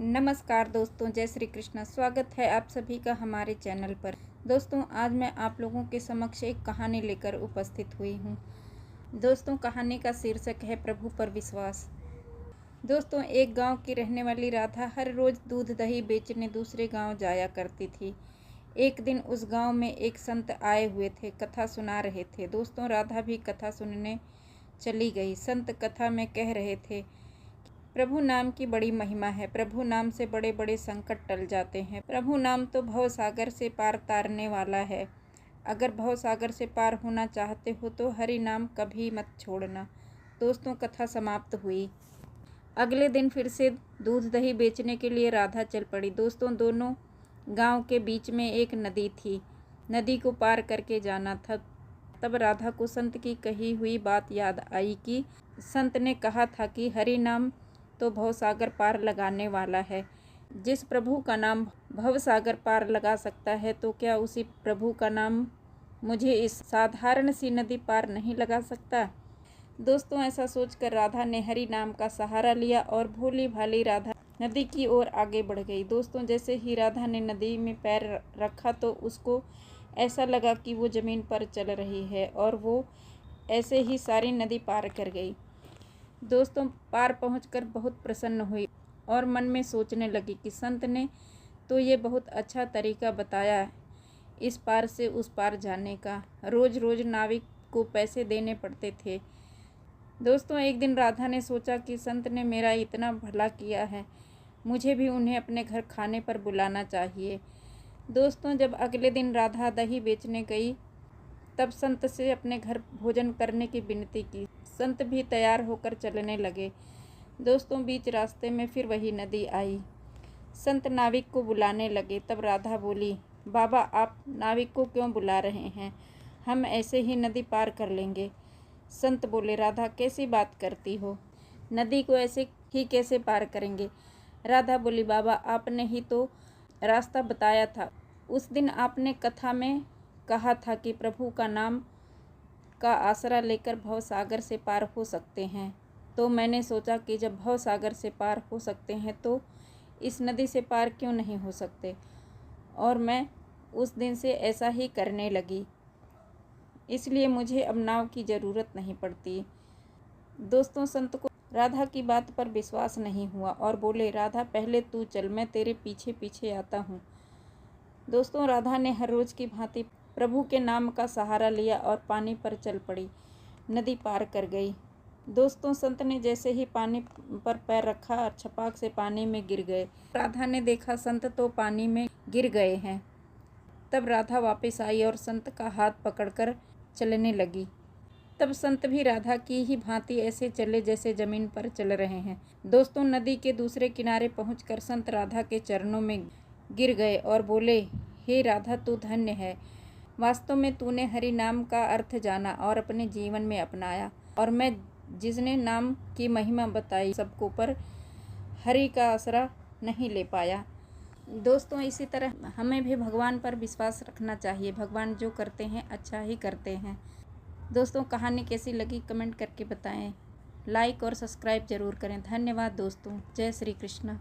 नमस्कार दोस्तों, जय श्री कृष्ण। स्वागत है आप सभी का हमारे चैनल पर। दोस्तों, आज मैं आप लोगों के समक्ष एक कहानी लेकर उपस्थित हुई हूँ। दोस्तों, कहानी का शीर्षक है प्रभु पर विश्वास। दोस्तों, एक गांव की रहने वाली राधा हर रोज़ दूध दही बेचने दूसरे गांव जाया करती थी। एक दिन उस गांव में एक संत आए हुए थे, कथा सुना रहे थे। दोस्तों, राधा भी कथा सुनने चली गई। संत कथा में कह रहे थे, प्रभु नाम की बड़ी महिमा है। प्रभु नाम से बड़े बड़े संकट टल जाते हैं। प्रभु नाम तो भव सागर से पार तारने वाला है। अगर भव सागर से पार होना चाहते हो तो हरि नाम कभी मत छोड़ना। दोस्तों, कथा समाप्त हुई। अगले दिन फिर से दूध दही बेचने के लिए राधा चल पड़ी। दोस्तों, दोनों गांव के बीच में एक नदी थी। नदी को पार करके जाना था। तब राधा को संत की कही हुई बात याद आई कि संत ने कहा था कि हरि नाम तो भवसागर पार लगाने वाला है। जिस प्रभु का नाम भवसागर पार लगा सकता है, तो क्या उसी प्रभु का नाम मुझे इस साधारण सी नदी पार नहीं लगा सकता। दोस्तों, ऐसा सोचकर राधा ने हरि नाम का सहारा लिया और भोली भाली राधा नदी की ओर आगे बढ़ गई। दोस्तों, जैसे ही राधा ने नदी में पैर रखा तो उसको ऐसा लगा कि वो ज़मीन पर चल रही है और वो ऐसे ही सारी नदी पार कर गई। दोस्तों, पार पहुंचकर बहुत प्रसन्न हुई और मन में सोचने लगी कि संत ने तो ये बहुत अच्छा तरीका बताया इस पार से उस पार जाने का। रोज़ रोज़ नाविक को पैसे देने पड़ते थे। दोस्तों, एक दिन राधा ने सोचा कि संत ने मेरा इतना भला किया है, मुझे भी उन्हें अपने घर खाने पर बुलाना चाहिए। दोस्तों, जब अगले दिन राधा दही बेचने गई तब संत से अपने घर भोजन करने की विनती की। संत भी तैयार होकर चलने लगे। दोस्तों, बीच रास्ते में फिर वही नदी आई। संत नाविक को बुलाने लगे। तब राधा बोली, बाबा आप नाविक को क्यों बुला रहे हैं? हम ऐसे ही नदी पार कर लेंगे। संत बोले, राधा कैसी बात करती हो? नदी को ऐसे ही कैसे पार करेंगे? राधा बोली, बाबा आपने ही तो रास्ता बताया था। उस दिन आपने कथा में कहा था कि प्रभु का नाम का आसरा लेकर भव सागर से पार हो सकते हैं। तो मैंने सोचा कि जब भव सागर से पार हो सकते हैं तो इस नदी से पार क्यों नहीं हो सकते, और मैं उस दिन से ऐसा ही करने लगी। इसलिए मुझे अब नाव की ज़रूरत नहीं पड़ती। दोस्तों, संत को राधा की बात पर विश्वास नहीं हुआ और बोले, राधा पहले तू चल, मैं तेरे पीछे पीछे आता हूँ। दोस्तों, राधा ने हर रोज़ की भांति प्रभु के नाम का सहारा लिया और पानी पर चल पड़ी। नदी पार कर गई। दोस्तों, संत ने जैसे ही पानी पर पैर रखा और छपाक से पानी में गिर गए। राधा ने देखा संत तो पानी में गिर गए हैं। तब राधा वापस आई और संत का हाथ पकड़कर चलने लगी। तब संत भी राधा की ही भांति ऐसे चले जैसे ज़मीन पर चल रहे हैं। दोस्तों, नदी के दूसरे किनारे पहुंचकर संत राधा के चरणों में गिर गए और बोले, हे राधा, तू धन्य है। वास्तव में तूने हरि नाम का अर्थ जाना और अपने जीवन में अपनाया, और मैं जिसने नाम की महिमा बताई सबको, पर हरि का आसरा नहीं ले पाया। दोस्तों, इसी तरह हमें भी भगवान पर विश्वास रखना चाहिए। भगवान जो करते हैं अच्छा ही करते हैं। दोस्तों, कहानी कैसी लगी कमेंट करके बताएं। लाइक और सब्सक्राइब ज़रूर करें। धन्यवाद दोस्तों। जय श्री कृष्ण।